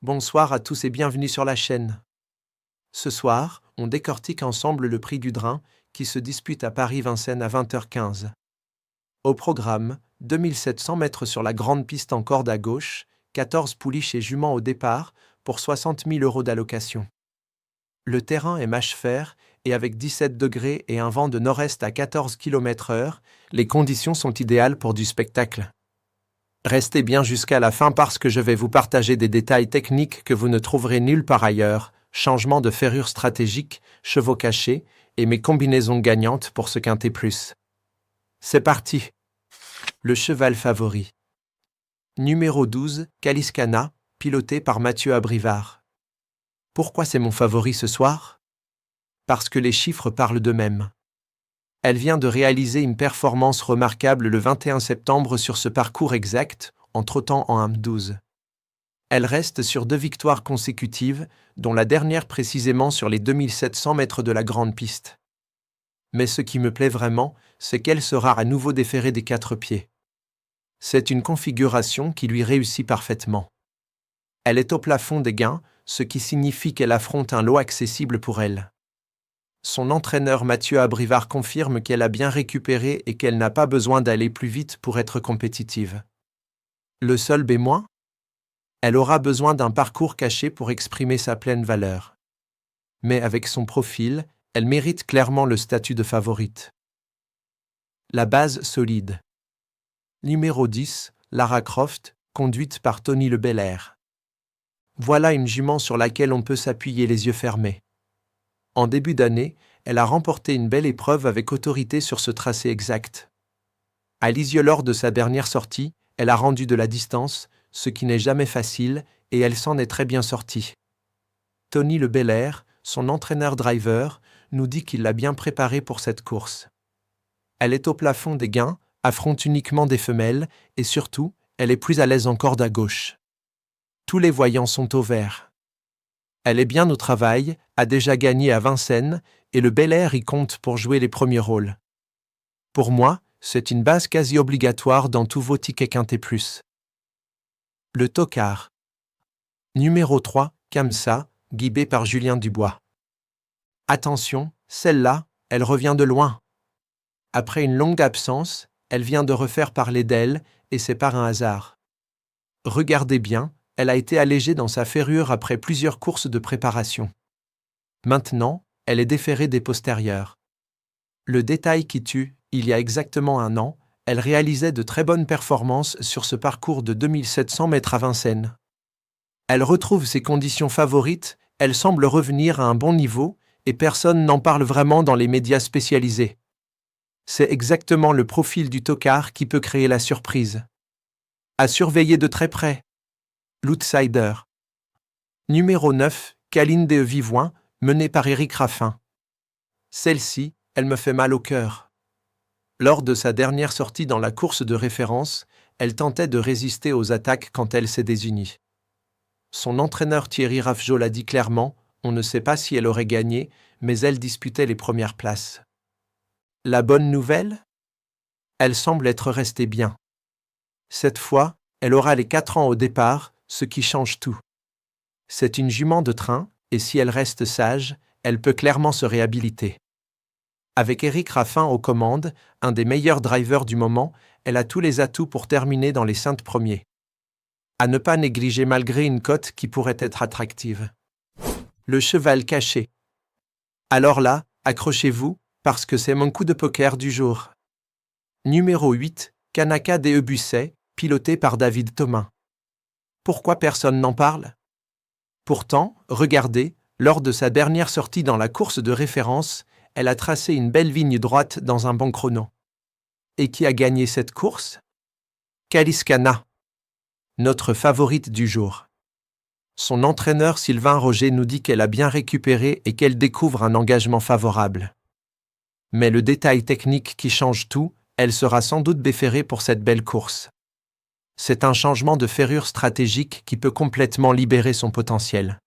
Bonsoir à tous et bienvenue sur la chaîne. Ce soir, on décortique ensemble le prix du Drin qui se dispute à Paris-Vincennes à 20h15. Au programme, 2700 mètres sur la grande piste en corde à gauche, 14 pouliches et juments au départ pour 60 000 € d'allocation. Le terrain est mâche-fer et avec 17 degrés et un vent de nord-est à 14 km/h, les conditions sont idéales pour du spectacle. Restez bien jusqu'à la fin parce que je vais vous partager des détails techniques que vous ne trouverez nulle part ailleurs, changement de ferrure stratégique, chevaux cachés et mes combinaisons gagnantes pour ce quintet plus. C'est parti. Le cheval favori. Numéro 12, Caliscana, piloté par Mathieu Abrivard. Pourquoi c'est mon favori ce soir? Parce que les chiffres parlent d'eux-mêmes. Elle vient de réaliser une performance remarquable le 21 septembre sur ce parcours exact, en trottant en 1-12. Elle reste sur 2 victoires consécutives, dont la dernière précisément sur les 2700 mètres de la grande piste. Mais ce qui me plaît vraiment, c'est qu'elle sera à nouveau déférée des 4 pieds. C'est une configuration qui lui réussit parfaitement. Elle est au plafond des gains, ce qui signifie qu'elle affronte un lot accessible pour elle. Son entraîneur Mathieu Abrivard confirme qu'elle a bien récupéré et qu'elle n'a pas besoin d'aller plus vite pour être compétitive. Le seul bémol? Elle aura besoin d'un parcours caché pour exprimer sa pleine valeur. Mais avec son profil, elle mérite clairement le statut de favorite. La base solide. Numéro 10, Lara Croft, conduite par Tony Le Belair. Voilà une jument sur laquelle on peut s'appuyer les yeux fermés. En début d'année, elle a remporté une belle épreuve avec autorité sur ce tracé exact. À Lisieux lors de sa dernière sortie, elle a rendu de la distance, ce qui n'est jamais facile, et elle s'en est très bien sortie. Tony Le Belair, son entraîneur driver, nous dit qu'il l'a bien préparée pour cette course. Elle est au plafond des gains, affronte uniquement des femelles, et surtout, elle est plus à l'aise en corde à gauche. Tous les voyants sont au vert. Elle est bien au travail, a déjà gagné à Vincennes, et le Belair y compte pour jouer les premiers rôles. Pour moi, c'est une base quasi obligatoire dans tous vos tickets quintet plus. Le tocard. Numéro 3, Kamsa, guidé par Julien Dubois. Attention, celle-là, elle revient de loin. Après une longue absence, elle vient de refaire parler d'elle, et c'est par un hasard. Regardez bien, elle a été allégée dans sa ferrure après plusieurs courses de préparation. Maintenant, elle est déférée des postérieurs. Le détail qui tue, il y a exactement 1 an, elle réalisait de très bonnes performances sur ce parcours de 2700 mètres à Vincennes. Elle retrouve ses conditions favorites, elle semble revenir à un bon niveau, et personne n'en parle vraiment dans les médias spécialisés. C'est exactement le profil du tocard qui peut créer la surprise. À surveiller de très près. L'outsider. Numéro 9, Caline de Vivoin, menée par Éric Raffin. Celle-ci, elle me fait mal au cœur. Lors de sa dernière sortie dans la course de référence, elle tentait de résister aux attaques quand elle s'est désunie. Son entraîneur Thierry Raffjol l'a dit clairement, on ne sait pas si elle aurait gagné, mais elle disputait les premières places. La bonne nouvelle? Elle semble être restée bien. Cette fois, elle aura les 4 ans au départ, ce qui change tout. C'est une jument de train, et si elle reste sage, elle peut clairement se réhabiliter. Avec Éric Raffin aux commandes, un des meilleurs drivers du moment, elle a tous les atouts pour terminer dans les 5 premiers. À ne pas négliger malgré une cote qui pourrait être attractive. Le cheval caché. Alors là, accrochez-vous, parce que c'est mon coup de poker du jour. Numéro 8, Kanaka des Busset, piloté par David Thomas. Pourquoi personne n'en parle? Pourtant, regardez, lors de sa dernière sortie dans la course de référence, elle a tracé une belle ligne droite dans un bon chrono. Et qui a gagné cette course? Caliscana, notre favorite du jour. Son entraîneur Sylvain Roger nous dit qu'elle a bien récupéré et qu'elle découvre un engagement favorable. Mais le détail technique qui change tout, elle sera sans doute déférée pour cette belle course. C'est un changement de ferrure stratégique qui peut complètement libérer son potentiel.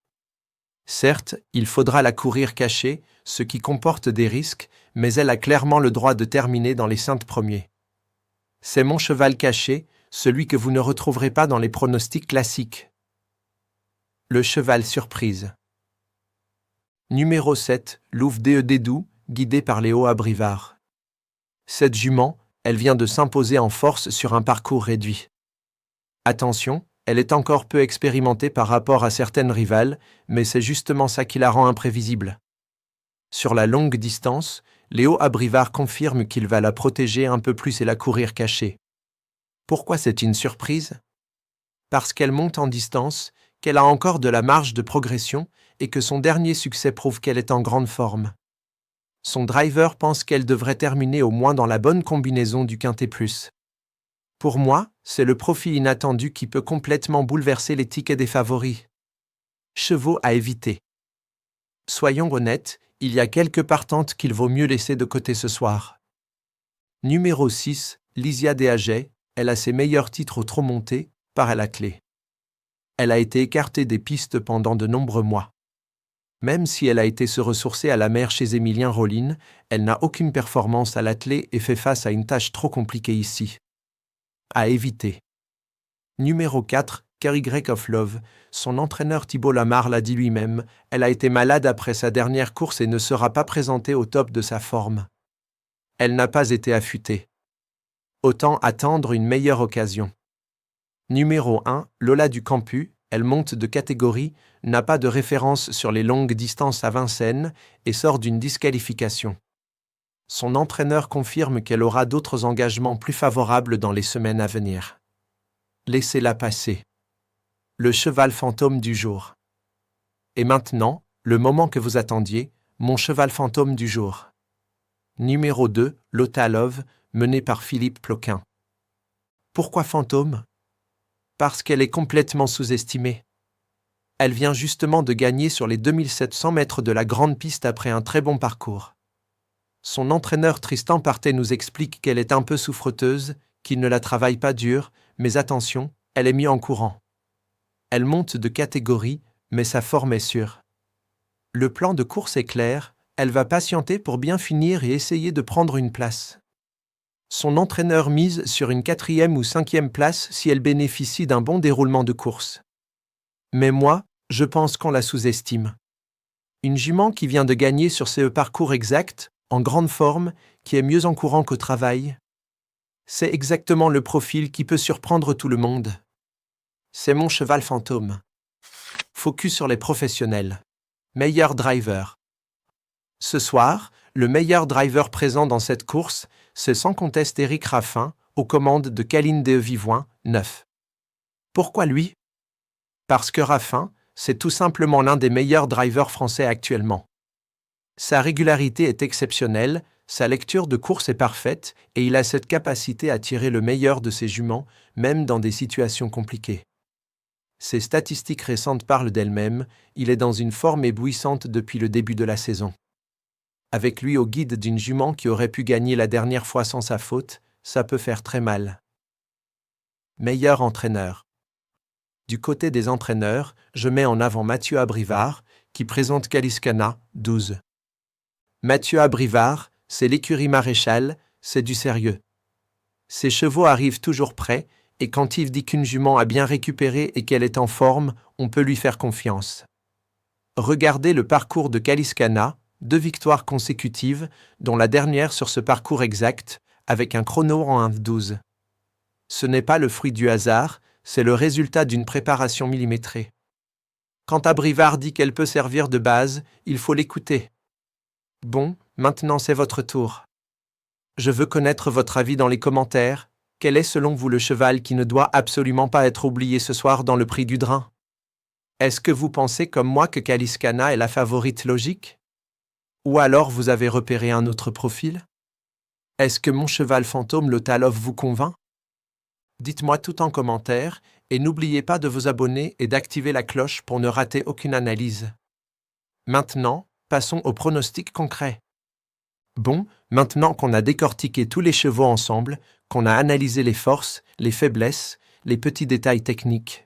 Certes, il faudra la courir cachée, ce qui comporte des risques, mais elle a clairement le droit de terminer dans les 5 premiers. C'est mon cheval caché, celui que vous ne retrouverez pas dans les pronostics classiques. Le cheval surprise. Numéro 7, Louvre Dédou, guidée par Léo Abrivard. Cette jument, elle vient de s'imposer en force sur un parcours réduit. Attention, elle est encore peu expérimentée par rapport à certaines rivales, mais c'est justement ça qui la rend imprévisible. Sur la longue distance, Léo Abrivard confirme qu'il va la protéger un peu plus et la courir cachée. Pourquoi c'est une surprise ? Parce qu'elle monte en distance, qu'elle a encore de la marge de progression et que son dernier succès prouve qu'elle est en grande forme. Son driver pense qu'elle devrait terminer au moins dans la bonne combinaison du Quintet Plus. Pour moi, c'est le profil inattendu qui peut complètement bouleverser les tickets des favoris. Chevaux à éviter. Soyons honnêtes, il y a quelques partantes qu'il vaut mieux laisser de côté ce soir. Numéro 6, Lysia Dehaget, elle a ses meilleurs titres au trot monté, par à la clé. Elle a été écartée des pistes pendant de nombreux mois. Même si elle a été se ressourcer à la mer chez Émilien Rollin, elle n'a aucune performance à l'attelé et fait face à une tâche trop compliquée ici. À éviter. Numéro 4, Carry Greg of Love. Son entraîneur Thibault Lamar l'a dit lui-même, elle a été malade après sa dernière course et ne sera pas présentée au top de sa forme. Elle n'a pas été affûtée. Autant attendre une meilleure occasion. Numéro 1, Lola du Campu, elle monte de catégorie, n'a pas de référence sur les longues distances à Vincennes et sort d'une disqualification. Son entraîneur confirme qu'elle aura d'autres engagements plus favorables dans les semaines à venir. Laissez-la passer. Le cheval fantôme du jour. Et maintenant, le moment que vous attendiez, mon cheval fantôme du jour. Numéro 2, Lota Love, menée par Philippe Ploquin. Pourquoi fantôme ? Parce qu'elle est complètement sous-estimée. Elle vient justement de gagner sur les 2700 mètres de la grande piste après un très bon parcours. Son entraîneur Tristan Parté nous explique qu'elle est un peu souffreteuse, qu'il ne la travaille pas dur, mais attention, elle est mise en courant. Elle monte de catégorie, mais sa forme est sûre. Le plan de course est clair, elle va patienter pour bien finir et essayer de prendre une place. Son entraîneur mise sur une 4e ou 5e place si elle bénéficie d'un bon déroulement de course. Mais moi, je pense qu'on la sous-estime. Une jument qui vient de gagner sur ce parcours exact, en grande forme, qui est mieux en courant qu'au travail. C'est exactement le profil qui peut surprendre tout le monde. C'est mon cheval fantôme. Focus sur les professionnels. Meilleur driver. Ce soir, le meilleur driver présent dans cette course, c'est sans conteste Éric Raffin, aux commandes de Caline de Vivoin, 9. Pourquoi lui ? Parce que Raffin, c'est tout simplement l'un des meilleurs drivers français actuellement. Sa régularité est exceptionnelle, sa lecture de course est parfaite et il a cette capacité à tirer le meilleur de ses juments, même dans des situations compliquées. Ses statistiques récentes parlent d'elles-mêmes, il est dans une forme éblouissante depuis le début de la saison. Avec lui au guide d'une jument qui aurait pu gagner la dernière fois sans sa faute, ça peut faire très mal. Meilleur entraîneur. Du côté des entraîneurs, je mets en avant Mathieu Abrivard, qui présente Caliscana, 12. Mathieu Abrivard, c'est l'écurie Maréchal, c'est du sérieux. Ses chevaux arrivent toujours prêts, et quand il dit qu'une jument a bien récupéré et qu'elle est en forme, on peut lui faire confiance. Regardez le parcours de Caliscana, 2 victoires consécutives, dont la dernière sur ce parcours exact, avec un chrono en 1:12. Ce n'est pas le fruit du hasard, c'est le résultat d'une préparation millimétrée. Quand Abrivard dit qu'elle peut servir de base, il faut l'écouter. Bon, maintenant c'est votre tour. Je veux connaître votre avis dans les commentaires. Quel est selon vous le cheval qui ne doit absolument pas être oublié ce soir dans le prix du Drin ? Est-ce que vous pensez comme moi que Caliscana est la favorite logique ? Ou alors vous avez repéré un autre profil ? Est-ce que mon cheval fantôme Lota Love vous convainc ? Dites-moi tout en commentaire et n'oubliez pas de vous abonner et d'activer la cloche pour ne rater aucune analyse. Maintenant, passons au pronostic concret. Bon, maintenant qu'on a décortiqué tous les chevaux ensemble, qu'on a analysé les forces, les faiblesses, les petits détails techniques.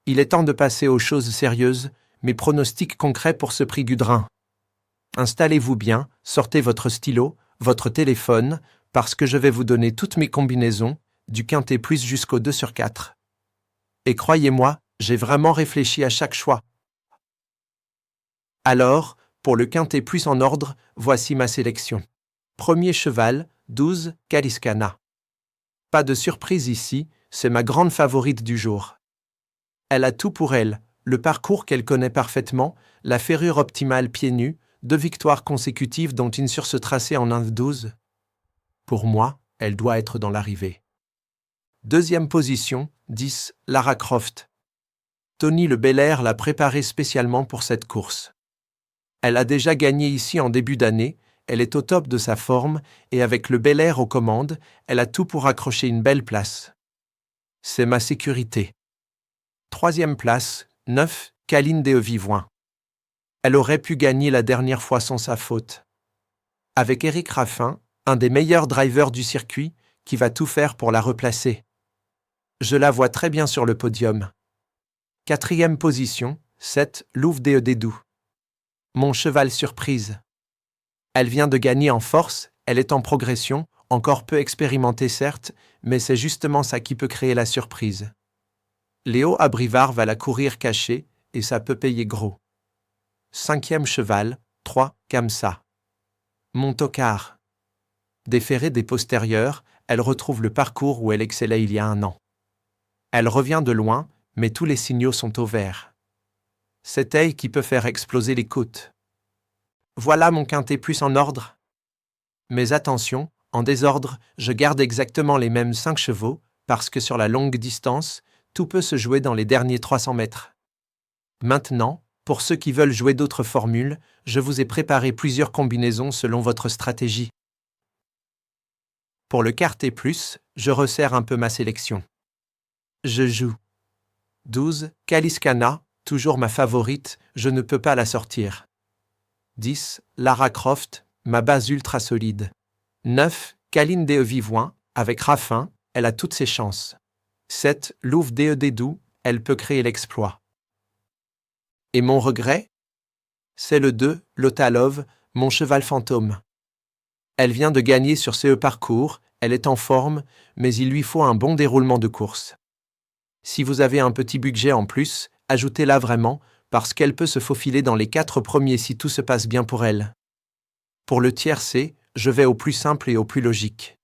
Il est temps de passer aux choses sérieuses, mes pronostics concrets pour ce prix du Drin. Installez-vous bien, sortez votre stylo, votre téléphone, parce que je vais vous donner toutes mes combinaisons, du Quintet Plus jusqu'au 2/4. Et croyez-moi, J'ai vraiment réfléchi à chaque choix. Alors, pour le quintet plus en ordre, voici ma sélection. Premier cheval, 12, Kaliskana. Pas de surprise ici, c'est ma grande favorite du jour. Elle a tout pour elle, le parcours qu'elle connaît parfaitement, la ferrure optimale pieds nus, 2 victoires consécutives dont une sur ce tracé en 1-12. Pour moi, elle doit être dans l'arrivée. Deuxième position, 10, Lara Croft. Tony Le Belair l'a préparée spécialement pour cette course. Elle a déjà gagné ici en début d'année, elle est au top de sa forme, et avec Le Belair aux commandes, elle a tout pour accrocher une belle place. C'est ma sécurité. Troisième place, 9, Kaline Devivoin. Elle aurait pu gagner la dernière fois sans sa faute. Avec Éric Raffin, un des meilleurs drivers du circuit, qui va tout faire pour la replacer. Je la vois très bien sur le podium. Quatrième position, 7, Louvre Dédou. Mon cheval surprise. Elle vient de gagner en force, elle est en progression, encore peu expérimentée certes, mais c'est justement ça qui peut créer la surprise. Léo Abrivard va la courir cachée, et ça peut payer gros. Cinquième cheval, 3, Kamsa. Mon tocard. Déférée des postérieurs, elle retrouve le parcours où elle excellait il y a 1 an. Elle revient de loin, mais tous les signaux sont au vert. C'est elle qui peut faire exploser les côtes. Voilà mon quintet plus en ordre. Mais attention, en désordre, je garde exactement les mêmes 5 chevaux, parce que sur la longue distance, tout peut se jouer dans les derniers 300 mètres. Maintenant, pour ceux qui veulent jouer d'autres formules, je vous ai préparé plusieurs combinaisons selon votre stratégie. Pour le quartet plus, je resserre un peu ma sélection. Je joue 12, Kaliskana, toujours ma favorite, je ne peux pas la sortir. 10, Lara Croft, ma base ultra solide. 9, Kaline Devivoin, avec Raffin, elle a toutes ses chances. 7, Louvre Dédou, elle peut créer l'exploit. Et mon regret? C'est le 2, Lotalov, mon cheval fantôme. Elle vient de gagner sur ce parcours, elle est en forme, mais il lui faut un bon déroulement de course. Si vous avez un petit budget en plus, ajoutez-la vraiment, parce qu'elle peut se faufiler dans les 4 premiers si tout se passe bien pour elle. Pour le tiercé, je vais au plus simple et au plus logique.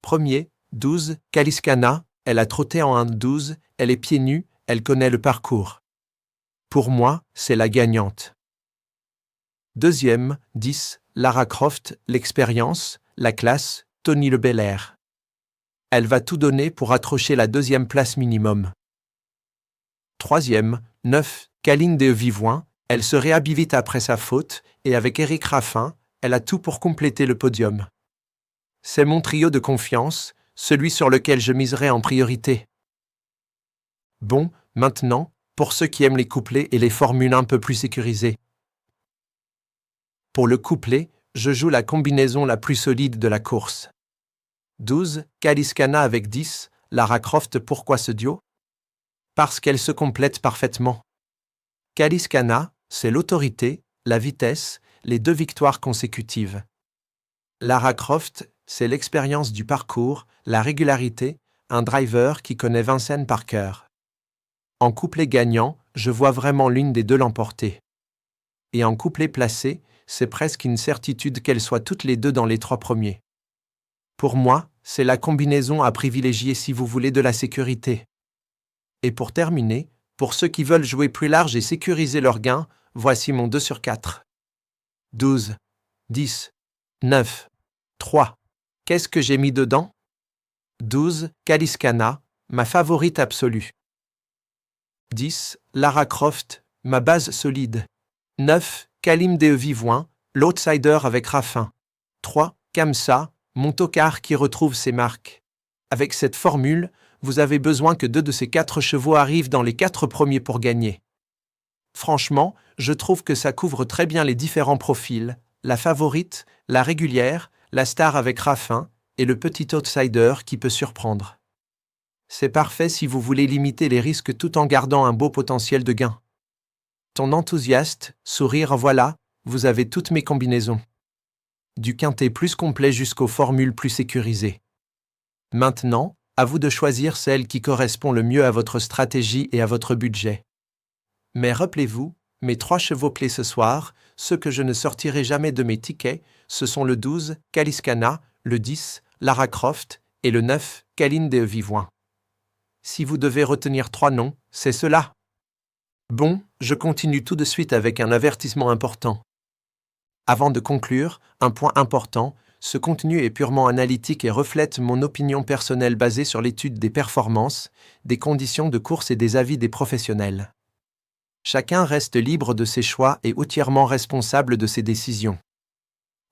Premier, 12, Kaliskana, elle a trotté en 1-12, elle est pieds nus, elle connaît le parcours. Pour moi, c'est la gagnante. Deuxième, 10, Lara Croft, l'expérience, la classe, Tony Le Belair. Elle va tout donner pour accrocher la 2e place minimum. Troisième, 9, Kaline Devivoin, elle se réhabilite après sa faute, et avec Éric Raffin, elle a tout pour compléter le podium. C'est mon trio de confiance, celui sur lequel je miserai en priorité. Bon, maintenant, pour ceux qui aiment les couplets et les formules un peu plus sécurisées. Pour le couplet, je joue la combinaison la plus solide de la course. 12, Kaliskana avec 10, Lara Croft. Pourquoi ce duo? Parce qu'elles se complètent parfaitement. Kaliskana, c'est l'autorité, la vitesse, les 2 victoires consécutives. Lara Croft, c'est l'expérience du parcours, la régularité, un driver qui connaît Vincennes par cœur. En couplet gagnant, je vois vraiment l'une des 2 l'emporter. Et en couplet placé, c'est presque une certitude qu'elles soient toutes les 2 dans les 3 premiers. Pour moi, c'est la combinaison à privilégier si vous voulez de la sécurité. Et pour terminer, pour ceux qui veulent jouer plus large et sécuriser leur gain, voici mon 2/4. 12, 10, 9, 3. Qu'est-ce que j'ai mis dedans? 12, Kaliskana, ma favorite absolue. 10, Lara Croft, ma base solide. 9, Kaline Devivoin, l'outsider avec Raffin. 3, Kamsa, mon tocard qui retrouve ses marques. Avec cette formule, vous avez besoin que 2 de ces 4 chevaux arrivent dans les 4 premiers pour gagner. Franchement, je trouve que ça couvre très bien les différents profils, la favorite, la régulière, la star avec Raffin et le petit outsider qui peut surprendre. C'est parfait si vous voulez limiter les risques tout en gardant un beau potentiel de gain. Ton enthousiaste, sourire, voilà, vous avez toutes mes combinaisons. Du quintet plus complet jusqu'aux formules plus sécurisées. Maintenant, À vous de choisir celle qui correspond le mieux à votre stratégie et à votre budget. Mais rappelez-vous, mes 3 chevaux clés ce soir, ceux que je ne sortirai jamais de mes tickets, ce sont le 12, Kaliskana, le 10, Lara Croft, et le 9, Kaline de Vivoin. Si vous devez retenir 3 noms, c'est cela. Bon, je continue tout de suite avec un avertissement important. Avant de conclure, un point important, ce contenu est purement analytique et reflète mon opinion personnelle basée sur l'étude des performances, des conditions de course et des avis des professionnels. Chacun reste libre de ses choix et entièrement responsable de ses décisions.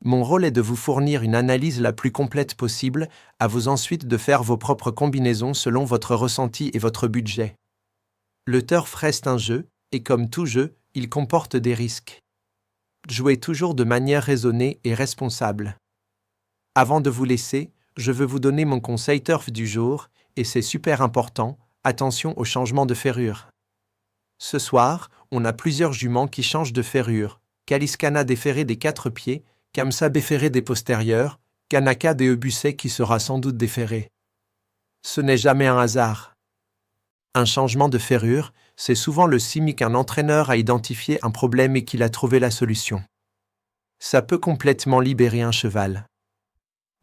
Mon rôle est de vous fournir une analyse la plus complète possible, à vous ensuite de faire vos propres combinaisons selon votre ressenti et votre budget. Le turf reste un jeu, et comme tout jeu, il comporte des risques. Jouez toujours de manière raisonnée et responsable. Avant de vous laisser, je veux vous donner mon conseil turf du jour, et c'est super important, attention au changement de ferrure. Ce soir, on a plusieurs juments qui changent de ferrure. Kaliskana déferré des 4 pieds, Kamsa déferré des postérieurs, Kanaka des Ebusset qui sera sans doute déferré. Ce n'est jamais un hasard. Un changement de ferrure, c'est souvent le signe qu'un entraîneur a identifié un problème et qu'il a trouvé la solution. Ça peut complètement libérer un cheval.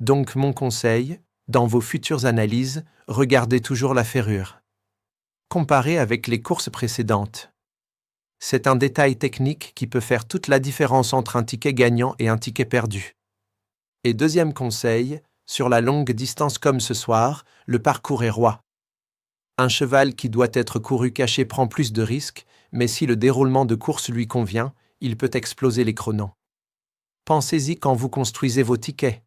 Donc mon conseil, dans vos futures analyses, regardez toujours la ferrure. Comparez avec les courses précédentes. C'est un détail technique qui peut faire toute la différence entre un ticket gagnant et un ticket perdu. Et deuxième conseil, sur la longue distance comme ce soir, le parcours est roi. Un cheval qui doit être couru caché prend plus de risques, mais si le déroulement de course lui convient, il peut exploser les chronos. Pensez-y quand vous construisez vos tickets.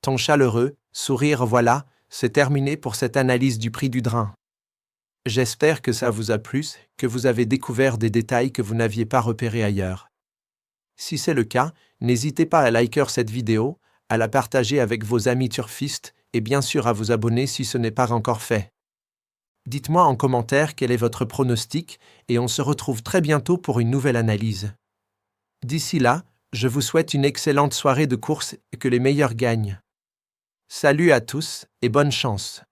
Ton chaleureux, sourire voilà, c'est terminé pour cette analyse du prix du drain. J'espère que ça vous a plu, que vous avez découvert des détails que vous n'aviez pas repérés ailleurs. Si c'est le cas, n'hésitez pas à liker cette vidéo, à la partager avec vos amis turfistes et bien sûr à vous abonner si ce n'est pas encore fait. Dites-moi en commentaire quel est votre pronostic et on se retrouve très bientôt pour une nouvelle analyse. D'ici là, je vous souhaite une excellente soirée de course et que les meilleurs gagnent. Salut à tous et bonne chance.